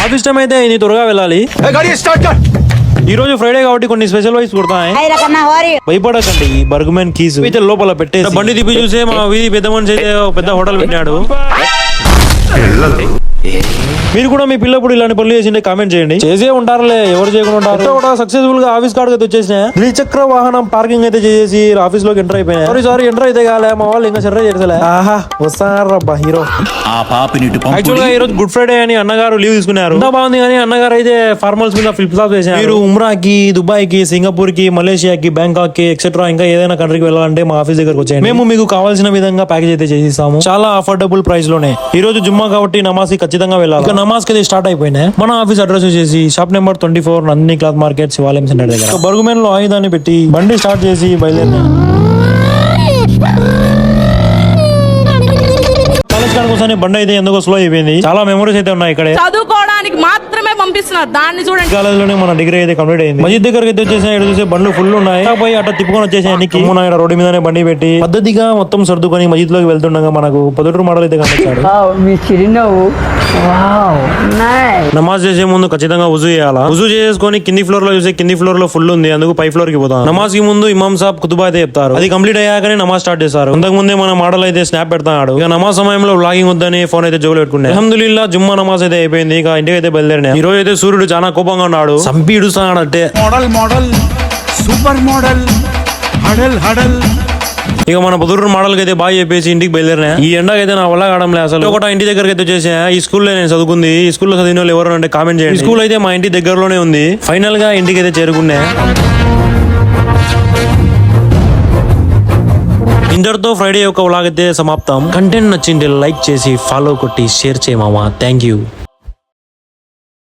Office time అయితే నీ త్వరగా వెళ్ళాలి. ఈ రోజు ఫ్రైడే కాబట్టి కొన్ని స్పెషల్ వైస్ కుడతాయి. భయపడకండి, బర్గుమెన్ కీస్ అయితే లోపల పెట్టేసి బండి తిప్పి చూసే మా వీధి పెద్ద మనిషి అయితే పెద్ద హోటల్ పెట్టాడు. మీరు కూడా మీ పిల్లప్పుడు ఇలాంటి పనులు చేసిండే కామెంట్ చేయండి. చేసే ఉంటారులే, ఎవరు చేయకుండా ఉంటారు. కూడా సక్సెస్ఫుల్ గా ఆఫీస్ కార్డ్ అయితే వచ్చేసిన ద్విచక్ర వాహనం పార్కింగ్ అయితే చేసి ఆఫీస్ లోకి ఎంటర్ అయిపోయినా. సారీ ఎంటర్ అయితే కాలే, మా వాళ్ళు ఇంకా సర్రే చేసలే. ఆహా వస్తారబ్బా హీరో. యాక్చువల్ గా ఈ రోజు గుడ్ ఫ్రైడే అని అన్నగారు లీవ్ తీసుకున్నారు. ఎంత బాగుంది కానీ అన్నగారు అయితే ఫార్మల్స్ మీద ఫ్లిప్ ఫ్లాప్ చేశారు. మీరు ఉమ్రాకి, దుబాయ్ కి, సింగపూర్ కి, మలేషియాకి, బ్యాంకాక్ కి ఎక్సెట్రా ఇంకా ఏదైనా కంట్రీకి వెళ్ళాలంటే మా ఆఫీస్ దగ్గరకు వచ్చేయండి. మేము మీకు కావాల్సిన విధంగా ప్యాకేజ్ అయితే చేసిస్తాము. చాలా అఫోర్డబుల్ ప్రైస్ లోనే. ఈ రోజు జుమ్మా కాబట్టి నమాజ్ కి ఖచ్చితంగా వెళ్ళాలి. ఇక నమాజ్ కి స్టార్ట్ అయిపోయినాయి. మన ఆఫీస్ అడ్రస్ వచ్చేసి shop number 24 Nandini cloth market శివాలయం సెంటర్ దగ్గర. బర్గుమెన్ లో ఆయుధాన్ని పెట్టి బండి స్టార్ట్ చేసి బయలుదేరినా. కాలేజ్ బండి అయితే ఎందుకో స్లో అయిపోయింది. చాలా మెమరీస్ అయితే ఉన్నాయి ఇక్కడ. చదువుకోవడానికి మాత్రమే పంపిస్తున్నారు, దాన్ని చూడండి. కాలేజ్ లోనే మన డిగ్రీ అయితే కంప్లీట్ అయింది. మస్జిద్ దగ్గరికి అయితే వచ్చేసి ఇక్కడ చూసే బండ్లు ఫుల్ ఉన్నాయి. పోయి అట్లా తిప్పుకొని వచ్చేసి రోడ్డు మీదనే బండి పెట్టి పద్ధతిగా మొత్తం సర్దుకొని మస్జిద్ లోకి వెళ్తుండగా మనకు పొద్దుటూరు మోడల్ అయితే కనిపించాడు. నమాజ్ చేసే ముందు ఖచ్చితంగా ఉజు చేయాలా. ఉజు చేసుకొని కింది ఫ్లోర్ లో చూసే కింది ఫ్లోర్ లో ఫుల్ ఉంది, అందుకు పై ఫ్లోర్ కి పోతాం. నమాజ్ కి ముందు ఇమాం సాబ్ ఖుతుబా అయితే చెప్తారు. అది కంప్లీట్ అయ్యాకనే నమాజ్ స్టార్ట్ చేస్తారు. అంతకు ముందే మన మోడల్ అయితే స్నాప్ పెడతాడు. ఇక నమాజ్ సమయంలో వ్లాగింగ్ వద్దని ఫోన్ అయితే జోలు పెట్టుకున్నాయి. అల్హమ్దులిల్లా జుమ్మా నమాజ్ అయితే అయిపోయింది. ఇక ఇంటికి అయితే బయలుదేరినా. ఈ రోజు అయితే సూర్యుడు చాలా కోపంగా ఉన్నాడు, సంపి ఇడుస్తున్నాడు అంటే. మోడల్ సూపర్ మోడల్ హడల్ హడల్. ఇక మన పొద్దుటూరు మోడల్ కి అయితే బాగా చెప్పేసి ఇంటికి బయలుదేరినా. ఈ ఎండకి అయితే నా వల్ల కావడంలే అసలు. ఒకట ఇంటి దగ్గరికి అయితే వచ్చేసా. ఈ స్కూల్లో నేను చదువుకుంది. ఈ స్కూల్లో చదివిన వాళ్ళు ఎవరు అంటే కామెంట్ చేయండి. స్కూల్ అయితే మా ఇంటి దగ్గరలోనే ఉంది. ఫైనల్ గా ఇంటికి అయితే చేరుకున్నా. ఇంతటితో ఫ్రైడే యొక్క వ్లాగ్ అయితే సమాప్తం. కంటెంట్ నచ్చింది లైక్ చేసి ఫాలో కొట్టి షేర్ చేయమామా. Thank you.